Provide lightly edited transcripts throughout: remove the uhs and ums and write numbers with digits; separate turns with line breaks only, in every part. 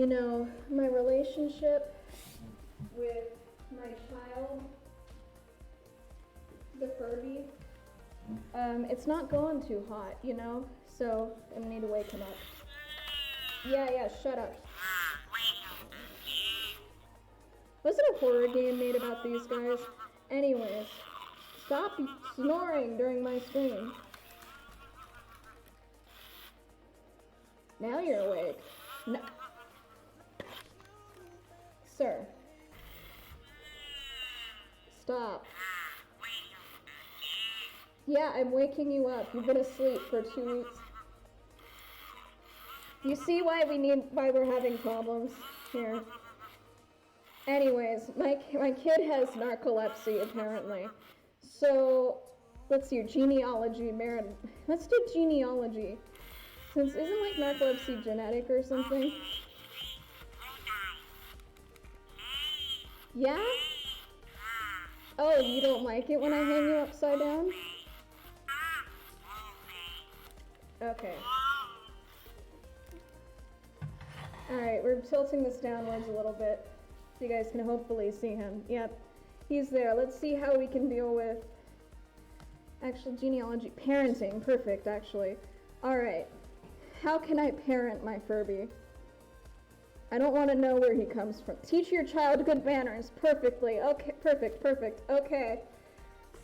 You know, my relationship with my child, the furby, it's not going too hot, you know? So I need to wake him up. Yeah, shut up. Was it a horror game made about these guys? Anyways, stop snoring during my stream. Now you're awake. No. Sir. Stop. Yeah, I'm waking you up. You've been asleep for 2 weeks. You see why we're having problems here. Anyways, my kid has narcolepsy apparently. So let's see, genealogy, Meredith. Let's do genealogy. Since isn't like narcolepsy genetic or something? Yeah? Oh, you don't like it when I hang you upside down? Okay. Alright, we're tilting this downwards a little bit so you guys can hopefully see him. Yep, he's there. Let's see how we can deal with actual genealogy. Parenting, perfect actually. Alright, how can I parent my Furby? I don't want to know where he comes from. Teach your child good manners. Perfectly. Okay, perfect. Okay.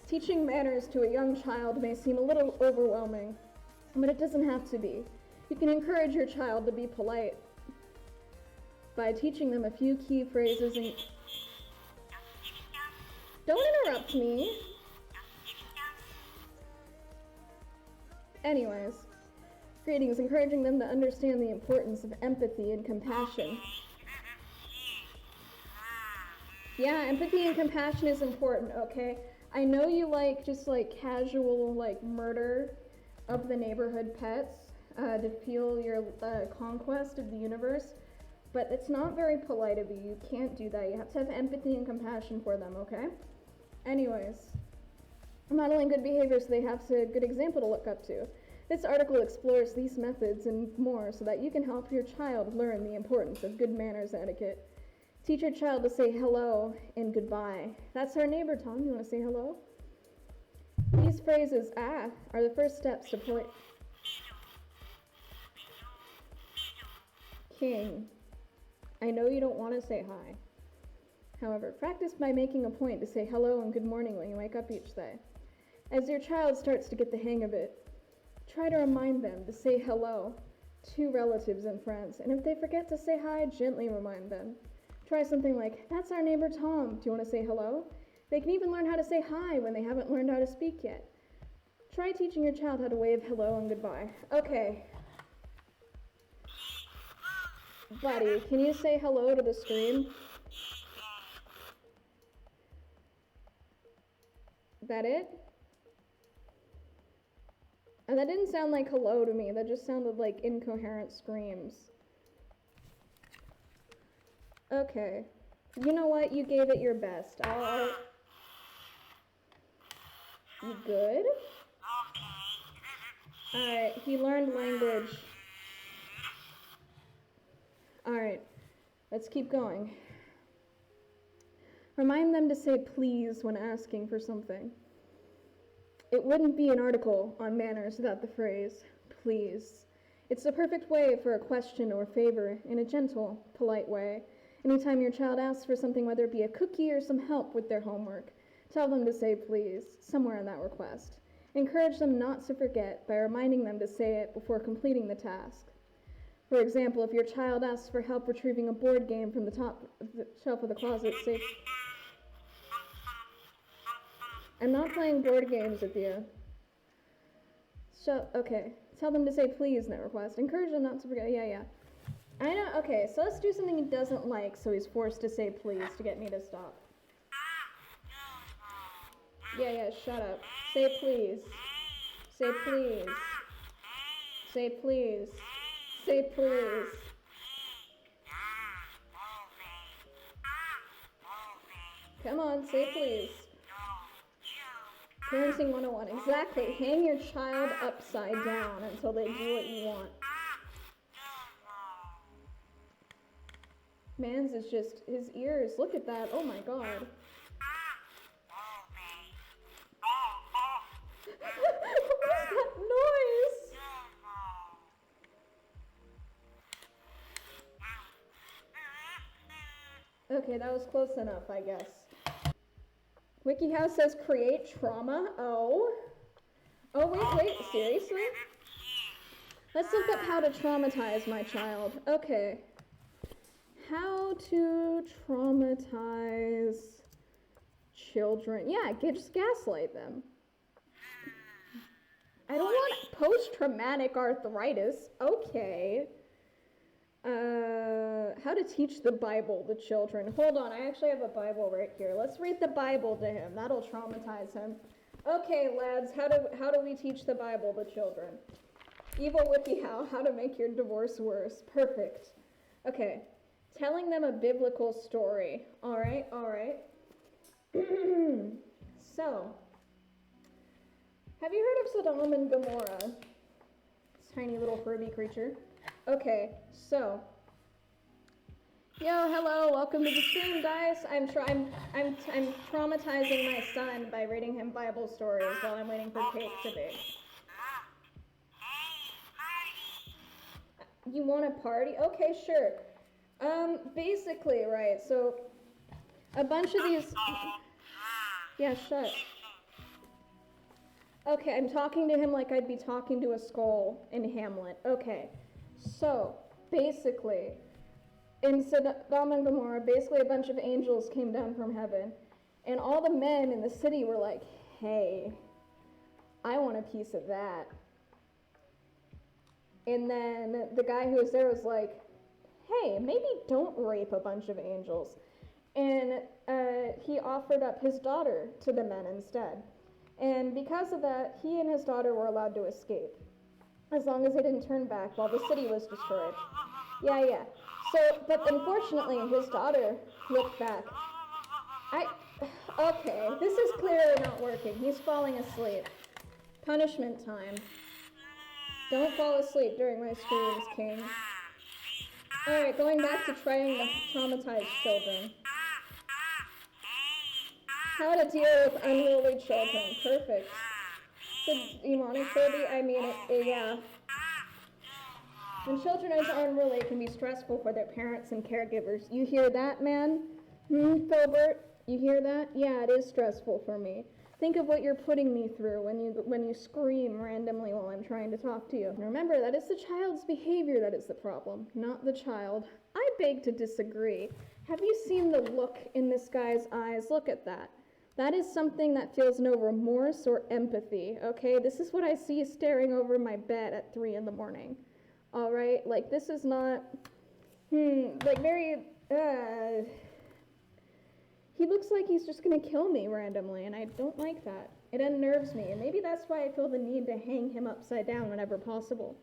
Teaching manners to a young child may seem a little overwhelming, but it doesn't have to be. You can encourage your child to be polite by teaching them a few key phrases and... Don't interrupt me. Anyways. Greetings, encouraging them to understand the importance of empathy and compassion. Yeah, empathy and compassion is important, okay? I know you like just like casual like murder of the neighborhood pets to feel your conquest of the universe, but it's not very polite of you. You can't do that. You have to have empathy and compassion for them, okay? Anyways, modeling good behavior so they have a good example to look up to. This article explores these methods and more so that you can help your child learn the importance of good manners etiquette. Teach your child to say hello and goodbye. That's our neighbor, Tom. You want to say hello? These phrases, are the first steps to polite. King, I know you don't want to say hi. However, practice by making a point to say hello and good morning when you wake up each day. As your child starts to get the hang of it, try to remind them to say hello to relatives and friends, and if they forget to say hi, gently remind them. Try something like, that's our neighbor Tom, do you want to say hello? They can even learn how to say hi when they haven't learned how to speak yet. Try teaching your child how to wave hello and goodbye. Okay. Buddy, can you say hello to the screen? That it? And that didn't sound like hello to me, that just sounded like incoherent screams. Okay. You know what? You gave it your best. You good? Alright, he learned language. Alright, let's keep going. Remind them to say please when asking for something. It wouldn't be an article on manners without the phrase, please. It's the perfect way for a question or favor in a gentle, polite way. Anytime your child asks for something, whether it be a cookie or some help with their homework, tell them to say please somewhere in that request. Encourage them not to forget by reminding them to say it before completing the task. For example, if your child asks for help retrieving a board game from the top of the shelf of the closet, say, I'm not playing board games with you. Okay. Tell them to say please in that request. Encourage them not to forget. Yeah. I know. Okay, so let's do something he doesn't like so he's forced to say please to get me to stop. Yeah, shut up. Say please. Say please. Say please. Say please. Come on, say please. Parenting 101. Exactly. Hang your child upside down until they do what you want. Man's is just his ears. Look at that. Oh my god. What was that noise? Okay, that was close enough, I guess. WikiHow says create trauma. Oh. Oh, wait, seriously? Let's look up how to traumatize my child. Okay. How to traumatize children. Yeah, just gaslight them. I don't want post-traumatic arthritis. Okay. How to teach the Bible to children. Hold on, I actually have a Bible right here. Let's read the Bible to him. That'll traumatize him. Okay, lads, how do we teach the Bible to children? Evil WikiHow, how to make your divorce worse. Perfect. Okay, telling them a biblical story. All right. So, have you heard of Sodom and Gomorrah? This tiny little furby creature. Okay, so, yo, hello, welcome to the stream, guys. I'm traumatizing my son by reading him Bible stories while I'm waiting for cake to bake. You want a party? Okay, sure. Basically, right, so a bunch of these... Yeah, shut. Okay, I'm talking to him like I'd be talking to a skull in Hamlet. Okay, so, basically, in Sodom and Gomorrah, basically a bunch of angels came down from heaven, and all the men in the city were like, hey, I want a piece of that. And then the guy who was there was like, hey, maybe don't rape a bunch of angels. And he offered up his daughter to the men instead. And because of that, he and his daughter were allowed to escape, as long as they didn't turn back while the city was destroyed. Yeah. So, but unfortunately, his daughter looked back. Okay, this is clearly not working. He's falling asleep. Punishment time. Don't fall asleep during my streams, King. Alright, going back to trying to traumatize children. How to deal with unruly children. Perfect. The demonic furby, I mean, yeah. When children are unruly, it can be stressful for their parents and caregivers. You hear that, man? Filbert? You hear that? Yeah, it is stressful for me. Think of what you're putting me through when you scream randomly while I'm trying to talk to you. And remember, that is the child's behavior that is the problem, not the child. I beg to disagree. Have you seen the look in this guy's eyes? Look at that. That is something that feels no remorse or empathy, okay? This is what I see staring over my bed at 3 in the morning. All right? Like, this is not, like very, he looks like he's just gonna kill me randomly, and I don't like that. It unnerves me, and maybe that's why I feel the need to hang him upside down whenever possible.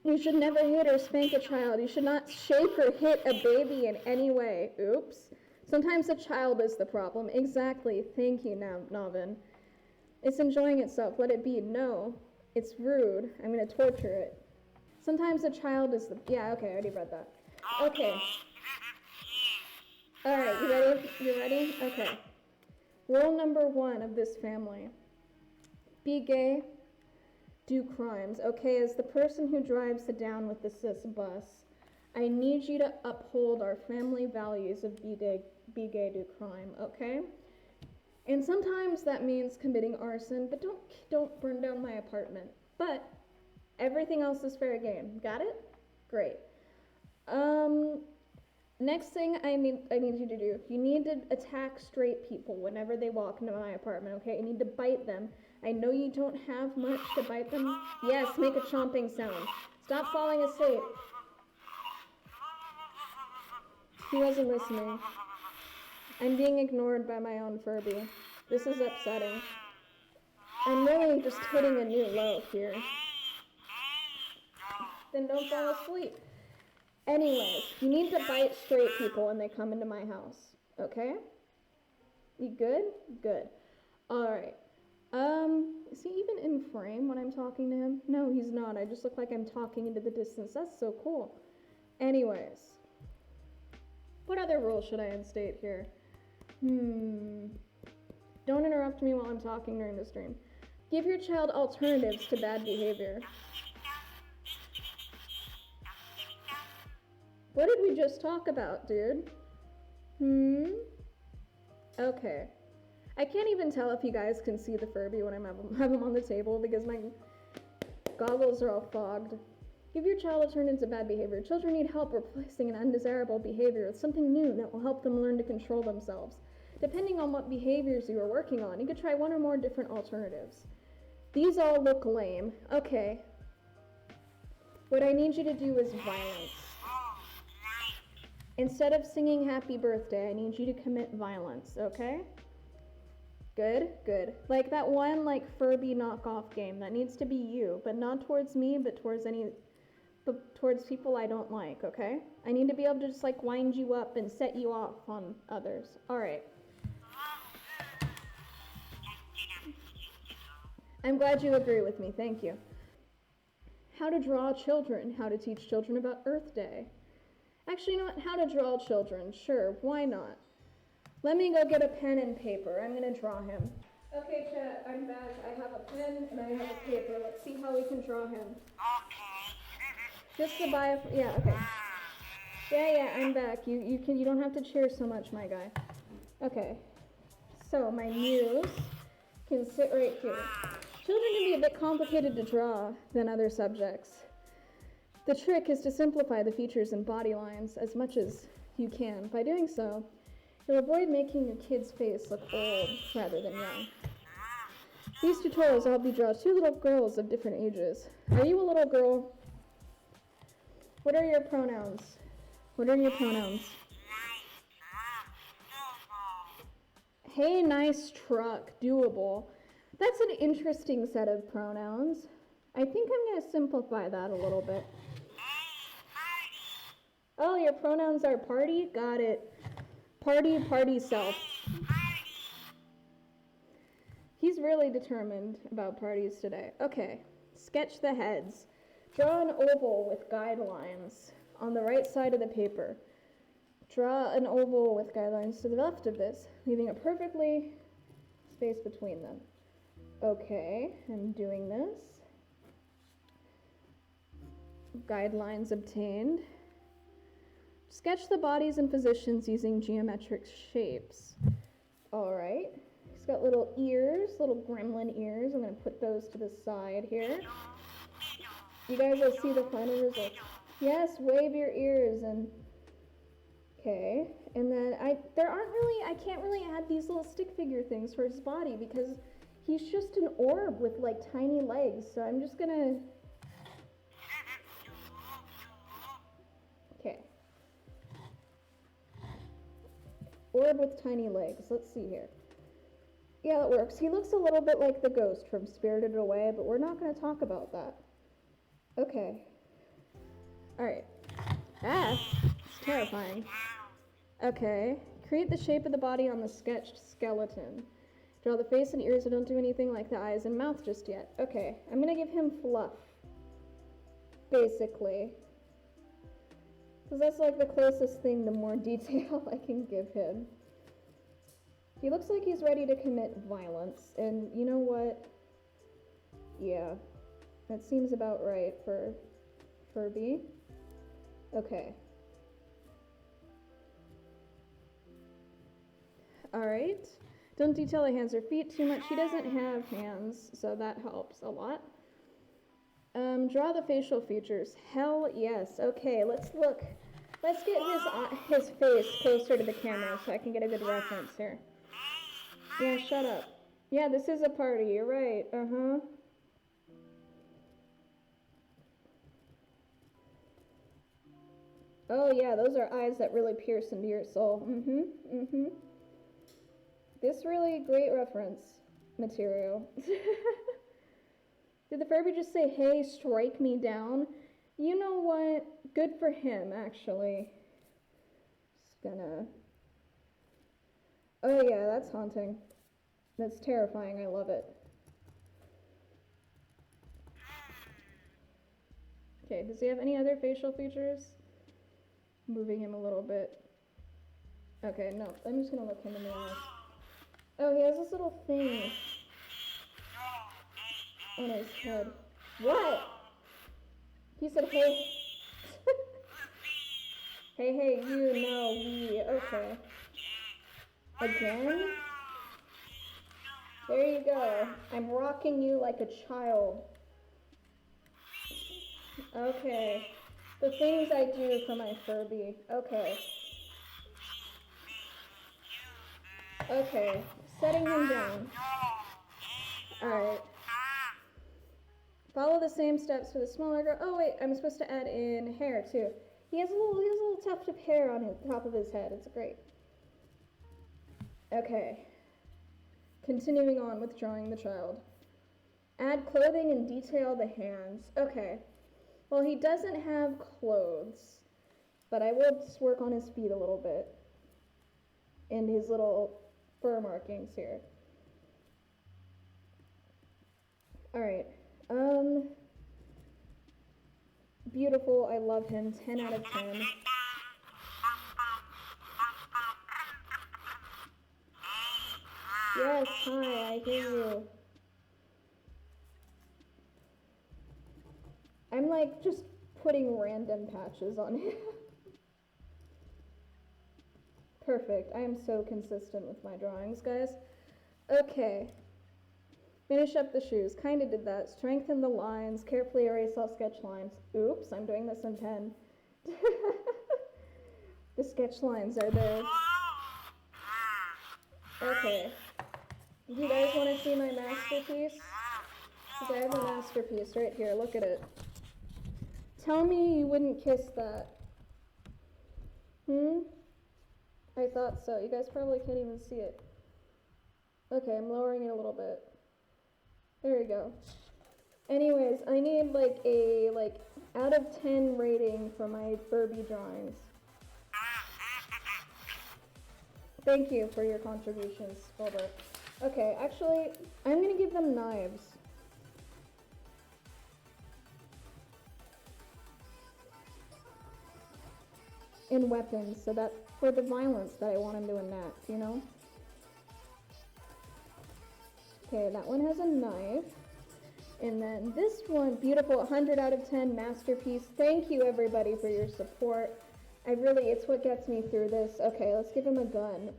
You should never hit or spank a child. You should not shake or hit a baby in any way. Oops. Sometimes the child is the problem. Exactly. Thank you, Navin. It's enjoying itself. Let it be. No. It's rude. I'm gonna torture it. Sometimes the child is the... Yeah, okay, I already read that. Okay. Alright, you ready? You ready? Okay. Rule number 1 of this family. Be gay. Do crimes. Okay, as the person who drives the down with the cis bus, I need you to uphold our family values of be gay, do crime, okay? And sometimes that means committing arson, but don't burn down my apartment. But everything else is fair game. Got it? Great. Next thing I need you to do, you need to attack straight people whenever they walk into my apartment, okay? You need to bite them. I know you don't have much to bite them. Yes, make a chomping sound. Stop falling asleep. He wasn't listening. I'm being ignored by my own Furby. This is upsetting. I'm really just hitting a new low here. Then don't fall asleep. Anyways, you need to bite straight people when they come into my house, okay? You good? Good. Alright. Is he even in frame when I'm talking to him? No, he's not. I just look like I'm talking into the distance. That's so cool. Anyways. What other rules should I instate here? Don't interrupt me while I'm talking during the stream. Give your child alternatives to bad behavior. What did we just talk about, dude? Okay. I can't even tell if you guys can see the Furby when I have him on the table because my goggles are all fogged. Give your child alternatives to bad behavior. Children need help replacing an undesirable behavior with something new that will help them learn to control themselves. Depending on what behaviors you are working on, you could try one or more different alternatives. These all look lame. Okay. What I need you to do is violence. Instead of singing happy birthday, I need you to commit violence, okay? Good, good. Like that one Furby knockoff game, that needs to be you, but not towards me, but towards people I don't like, okay? I need to be able to just wind you up and set you off on others. All right. I'm glad you agree with me, thank you. How to draw children, how to teach children about Earth Day. Actually, you know what, how to draw children, sure, why not? Let me go get a pen and paper, I'm gonna draw him. Okay, chat, I'm back. I have a pen and I have a paper. Let's see how we can draw him. Just to buy yeah, okay. Yeah, I'm back. You don't have to cheer so much, my guy. Okay. So my muse can sit right here. Children can be a bit complicated to draw than other subjects. The trick is to simplify the features and body lines as much as you can. By doing so, you'll avoid making your kid's face look old rather than young. These tutorials will help you draw two little girls of different ages. Are you a little girl? What are your pronouns? What are your pronouns? Hey, nice truck, doable. That's an interesting set of pronouns. I think I'm going to simplify that a little bit. Oh, your pronouns are party? Got it. Party, party self. He's really determined about parties today. Okay, sketch the heads. Draw an oval with guidelines on the right side of the paper. Draw an oval with guidelines to the left of this, leaving a perfectly space between them. Okay, I'm doing this. Guidelines obtained. Sketch the bodies and positions using geometric shapes. All right. He's got little ears, little gremlin ears. I'm going to put those to the side here. You guys will see the final result. Yes, wave your ears and okay. And then I can't really add these little stick figure things for his body because he's just an orb with tiny legs. So I'm just gonna okay. Orb with tiny legs. Let's see here. Yeah, that works. He looks a little bit like the ghost from Spirited Away, but we're not going to talk about that. Okay. Alright. Ah, it's terrifying. Okay. Create the shape of the body on the sketched skeleton. Draw the face and ears, but don't do anything like the eyes and mouth just yet. Okay. I'm going to give him fluff. Basically. Because that's the closest thing to more detail I can give him. He looks like he's ready to commit violence, and you know what? Yeah, that seems about right for Furby. Okay. Alright. Don't detail the hands or feet too much. He doesn't have hands, so that helps a lot. Draw the facial features. Hell yes. Okay, let's look. Let's get his face closer to the camera so I can get a good reference here. Yeah, shut up. Yeah, this is a party. You're right. Uh-huh. Oh, yeah, those are eyes that really pierce into your soul. This really great reference material. Did the Furby just say, hey, strike me down? You know what? Good for him, actually. Just gonna... Oh yeah, that's haunting. That's terrifying, I love it. Okay, does he have any other facial features? Moving him a little bit. Okay, no, I'm just gonna look him in the eyes. Oh, he has this little thing on his head. What? He said, hey. Hey, you, no, we, okay. Again? There you go. I'm rocking you like a child. Okay. The things I do for my Furby. Okay. Okay. Setting him down. Alright. Follow the same steps for the smaller girl. Oh wait, I'm supposed to add in hair too. He has a little tuft of hair on his top of his head. It's great. Okay. Continuing on with drawing the child. Add clothing and detail the hands. Okay. Well, he doesn't have clothes, but I will just work on his feet a little bit. And his little fur markings here. Alright. Beautiful. I love him. 10 out of 10. Yes, hi, I hear you. I'm like just putting random patches on him. Perfect. I am so consistent with my drawings, guys. Okay. Finish up the shoes. Kinda did that. Strengthen the lines. Carefully erase all sketch lines. Oops, I'm doing this in pen. The sketch lines are there. Okay. Do you guys want to see my masterpiece? Because I have a masterpiece right here. Look at it. Tell me you wouldn't kiss that. I thought so. You guys probably can't even see it. Okay, I'm lowering it a little bit. There you go. Anyways, I need like a out of 10 rating for my Furby drawings. Thank you for your contributions, Wilbur. Okay, actually, I'm gonna give them knives. And weapons, so that for the violence that I want him to enact, you know? Okay, that one has a knife. And then this one, beautiful, 100 out of 10, masterpiece. Thank you, everybody, for your support. It's what gets me through this. Okay, let's give him a gun.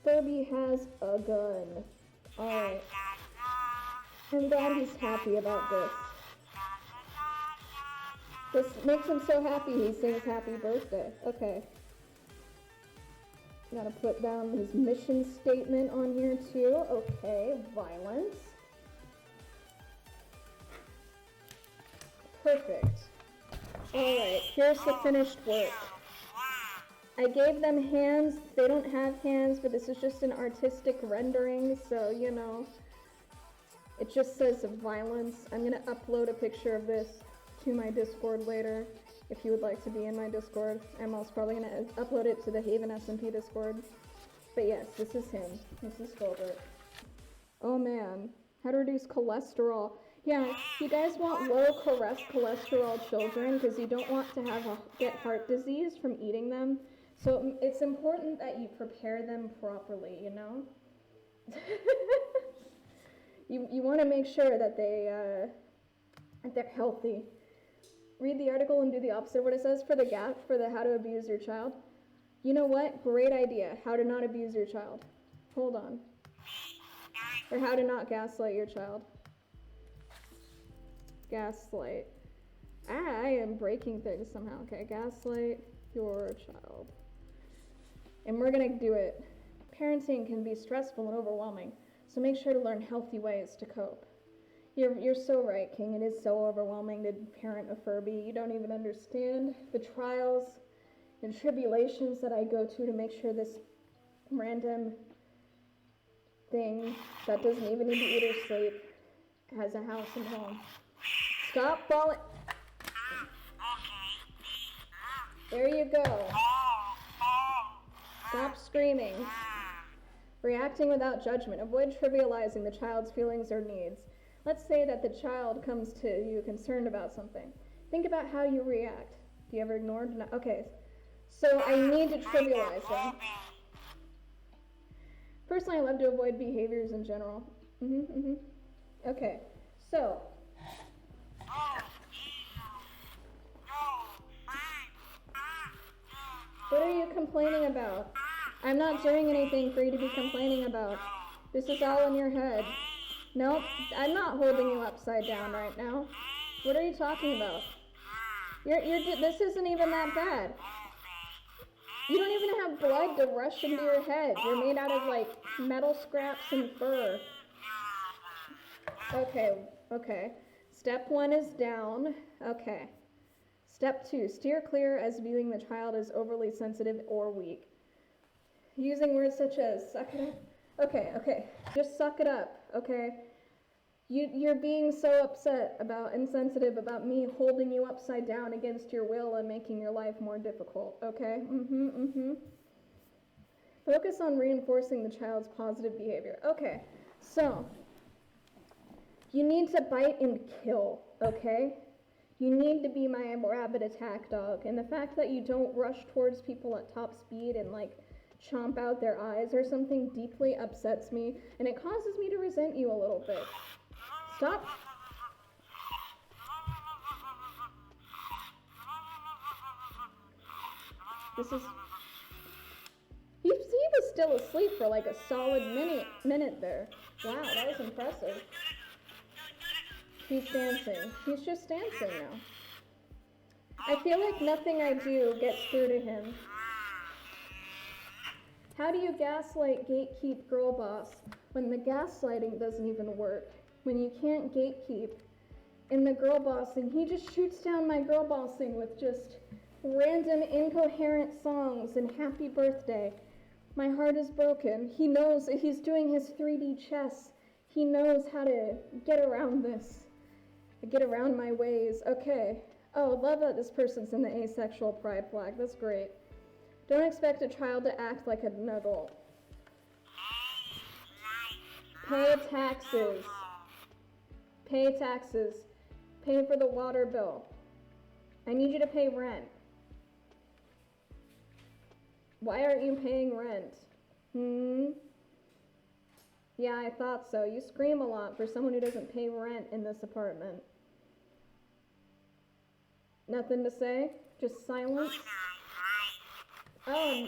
Furby has a gun. Alright. I'm glad he's happy about this. This makes him so happy he sings happy birthday. Okay. Gotta put down his mission statement on here too. Okay, violence. Perfect. Alright, here's the finished work. I gave them hands. They don't have hands, but this is just an artistic rendering, so, you know, it just says violence. I'm going to upload a picture of this to my Discord later, if you would like to be in my Discord. I'm also probably going to upload it to the Haven SMP Discord. But yes, this is him. This is Filbert. Oh man, how to reduce cholesterol. Yeah, you guys want low cholesterol children because you don't want to get heart disease from eating them. So it's important that you prepare them properly, you know? You want to make sure that they're healthy. Read the article and do the opposite of what it says for the how to abuse your child. You know what? Great idea. How to not abuse your child. Hold on. Or how to not gaslight your child. Gaslight. I am breaking things somehow. Okay, gaslight your child. And we're gonna do it. Parenting can be stressful and overwhelming, so make sure to learn healthy ways to cope. You're so right, King. It is so overwhelming to parent a Furby. You don't even understand the trials and tribulations that I go to make sure this random thing that doesn't even need to eat or sleep has a house and home. Stop falling. There you go. Stop screaming. Reacting without judgment. Avoid trivializing the child's feelings or needs. Let's say that the child comes to you concerned about something. Think about how you react. Do you ever ignore? Okay. So I need to trivialize them. Personally, I love to avoid behaviors in general. Okay, so. What are you complaining about? I'm not doing anything for you to be complaining about. This is all in your head. Nope, I'm not holding you upside down right now. What are you talking about? This isn't even that bad. You don't even have blood to rush into your head. You're made out of, like, metal scraps and fur. Okay. Step 1 is down. Okay. Step 2, steer clear as viewing the child as overly sensitive or weak. Using words such as suck it up. Okay. Just suck it up, okay? You're being so upset and sensitive about me holding you upside down against your will and making your life more difficult, okay? Focus on reinforcing the child's positive behavior. Okay, so you need to bite and kill, okay? You need to be my rabbit attack dog. And the fact that you don't rush towards people at top speed and, like, chomp out their eyes or something deeply upsets me, and it causes me to resent you a little bit. Stop. He was still asleep for like a solid minute there. Wow, that was impressive. He's dancing. He's just dancing now. I feel like nothing I do gets through to him. How do you gaslight, gatekeep, girl boss when the gaslighting doesn't even work? When you can't gatekeep in the girl bossing, he just shoots down my girl bossing with just random incoherent songs and happy birthday. My heart is broken. He knows he's doing his 3D chess. He knows how to get around this. Get around my ways. Okay. Oh, love that this person's in the asexual pride flag. That's great. Don't expect a child to act like an adult. Pay taxes. Pay taxes. Pay for the water bill. I need you to pay rent. Why aren't you paying rent? Yeah, I thought so. You scream a lot for someone who doesn't pay rent in this apartment. Nothing to say? Just silence? Oh,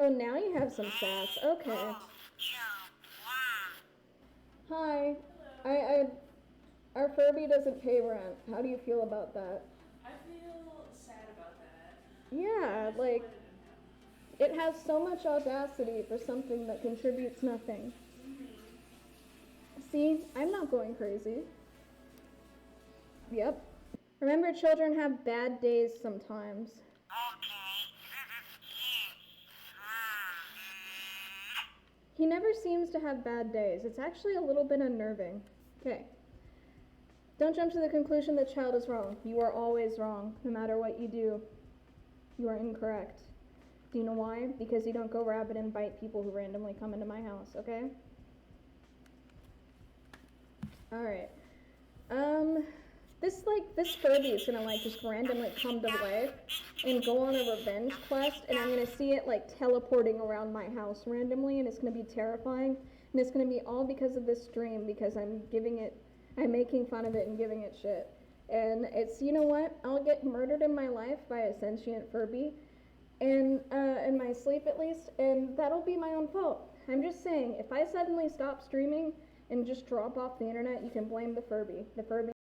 now you have some sass. Okay. Hi. Our Furby doesn't pay rent. How do you feel about that?
I feel sad about that.
Yeah, like, it has so much audacity for something that contributes nothing. See, I'm not going crazy. Yep. Remember, children have bad days sometimes. He never seems to have bad days. It's actually a little bit unnerving. Okay. Don't jump to the conclusion that child is wrong. You are always wrong. No matter what you do, you are incorrect. Do you know why? Because you don't go rabid and bite people who randomly come into my house, okay? Alright. This Furby is gonna, like, just randomly come to life and go on a revenge quest, and I'm gonna see it, like, teleporting around my house randomly, and it's gonna be terrifying, and it's gonna be all because of this stream, because I'm making fun of it and giving it shit. And it's, you know what? I'll get murdered in my life by a sentient Furby, and, in my sleep at least, and that'll be my own fault. I'm just saying, if I suddenly stop streaming and just drop off the internet, you can blame the Furby. The Furby